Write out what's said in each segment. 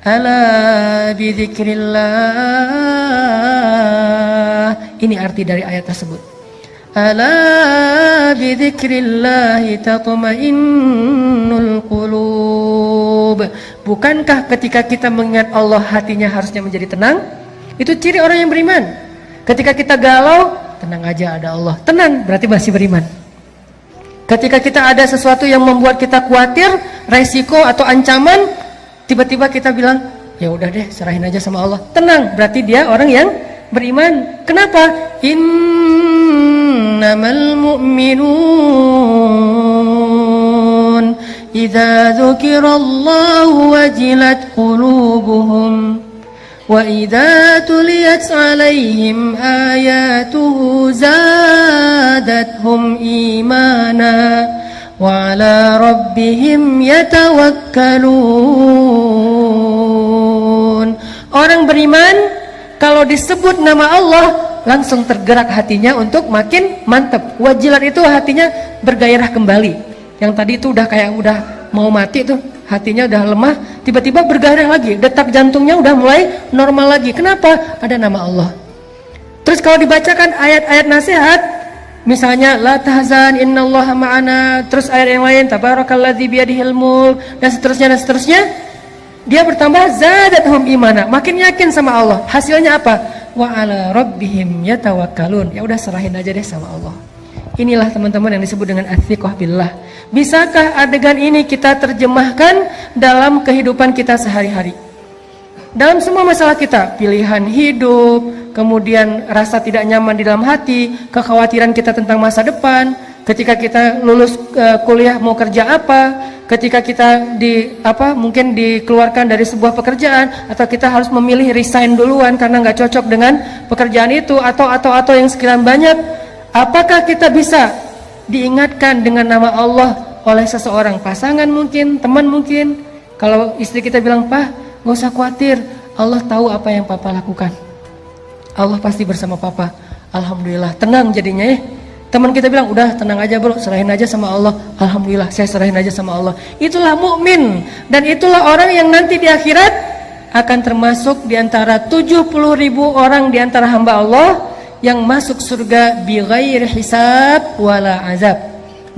Ala bidzikrillah. Ini arti dari ayat tersebut. Ala bidzikrillah tatma'innul qulub. Bukankah ketika kita mengingat Allah hatinya harusnya menjadi tenang? Itu ciri orang yang beriman. Ketika kita galau, tenang aja ada Allah. Tenang berarti masih beriman. Ketika kita ada sesuatu yang membuat kita khawatir, resiko atau ancaman, tiba-tiba kita bilang, ya udah deh, serahin aja sama Allah. Tenang, berarti dia orang yang beriman. Kenapa? Innamal mu'minun idza dzukirallahu wajilat qulubuhum wa idza tuliyat 'alaihim ayatuhu zadathum imana wa 'ala rabbihim yatawakkalun. Orang beriman kalau disebut nama Allah langsung tergerak hatinya untuk makin mantap. Wajilat itu hatinya bergairah kembali. Yang tadi itu udah kayak udah mau mati tuh, hatinya udah lemah, tiba-tiba bergairah lagi, detak jantungnya udah mulai normal lagi. Kenapa? Ada nama Allah. Terus kalau dibacakan ayat-ayat nasihat, misalnya la tahzan innallaha ma'ana, terus ayat yang lain tabarakalladzi biyadihil mulk, dan seterusnya, dia bertambah zadathum imana, makin yakin sama Allah. Hasilnya apa? Wa 'ala rabbihim yatawakkalun. Ya udah, serahin aja deh sama Allah. Inilah teman-teman yang disebut dengan ats-tsiqah billah. Bisakah adegan ini kita terjemahkan dalam kehidupan kita sehari-hari? Dalam semua masalah kita, pilihan hidup, kemudian rasa tidak nyaman di dalam hati, kekhawatiran kita tentang masa depan, ketika kita lulus kuliah mau kerja apa, ketika kita mungkin dikeluarkan dari sebuah pekerjaan, atau kita harus memilih resign duluan karena nggak cocok dengan pekerjaan itu, atau yang sekian banyak. Apakah kita bisa diingatkan dengan nama Allah oleh seseorang, pasangan mungkin, teman mungkin? Kalau istri kita bilang, "Pak, gak usah khawatir, Allah tahu apa yang Papa lakukan. Allah pasti bersama Papa." Alhamdulillah, tenang jadinya ya. Teman kita bilang, "Udah tenang aja bro, serahin aja sama Allah." Alhamdulillah, saya serahin aja sama Allah. Itulah mukmin, dan itulah orang yang nanti di akhirat akan termasuk di antara 70.000 orang di antara hamba Allah yang masuk surga bighairi hisab wala azab.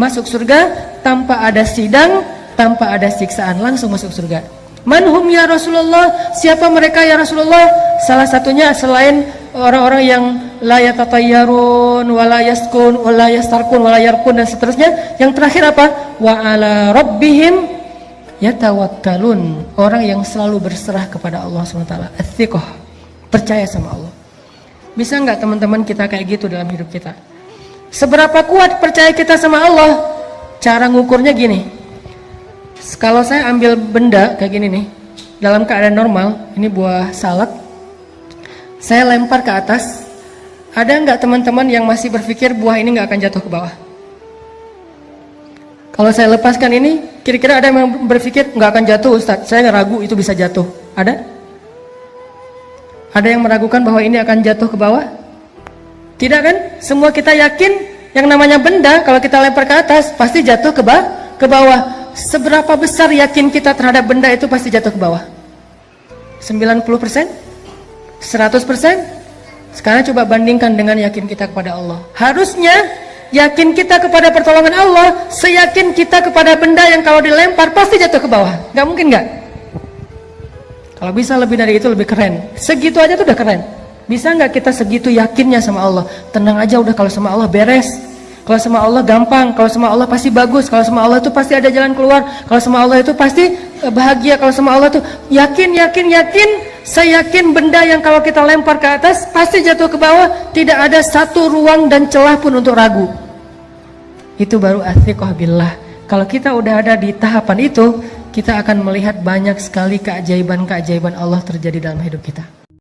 Masuk surga tanpa ada sidang, tanpa ada siksaan, langsung masuk surga. Manhum ya Rasulullah? Siapa mereka ya Rasulullah? Salah satunya selain orang-orang yang la yatatayyarun wala yaskun wala yastarkun wala yarkun dan seterusnya, yang terakhir apa? Wa 'ala rabbihim yatawakkalun. Orang yang selalu berserah kepada Allah SWT. Ats-tsiqah, percaya sama Allah. Bisa nggak teman-teman kita kayak gitu dalam hidup kita? Seberapa kuat percaya kita sama Allah? Cara ngukurnya gini. Kalau saya ambil benda kayak gini nih, dalam keadaan normal, ini buah salak, saya lempar ke atas, ada nggak teman-teman yang masih berpikir buah ini nggak akan jatuh ke bawah? Kalau saya lepaskan ini, kira-kira ada yang berpikir nggak akan jatuh Ustadz, saya ragu itu bisa jatuh. Ada? Ada yang meragukan bahwa ini akan jatuh ke bawah? Tidak kan? Semua kita yakin yang namanya benda kalau kita lempar ke atas pasti jatuh ke bawah. Seberapa besar yakin kita terhadap benda itu pasti jatuh ke bawah? 90%? 100%? Sekarang coba bandingkan dengan yakin kita kepada Allah. Harusnya yakin kita kepada pertolongan Allah seyakin kita kepada benda yang kalau dilempar pasti jatuh ke bawah. Gak mungkin gak? Kalau bisa lebih dari itu lebih keren. Segitu aja tuh udah keren. Bisa nggak kita segitu yakinnya sama Allah? Tenang aja udah, kalau sama Allah beres. Kalau sama Allah gampang. Kalau sama Allah pasti bagus. Kalau sama Allah itu pasti ada jalan keluar. Kalau sama Allah itu pasti bahagia. Kalau sama Allah itu yakin. Saya yakin benda yang kalau kita lempar ke atas pasti jatuh ke bawah. Tidak ada satu ruang dan celah pun untuk ragu. Itu baru ats-tsiqah billah. Kalau kita udah ada di tahapan itu, kita akan melihat banyak sekali keajaiban-keajaiban Allah terjadi dalam hidup kita.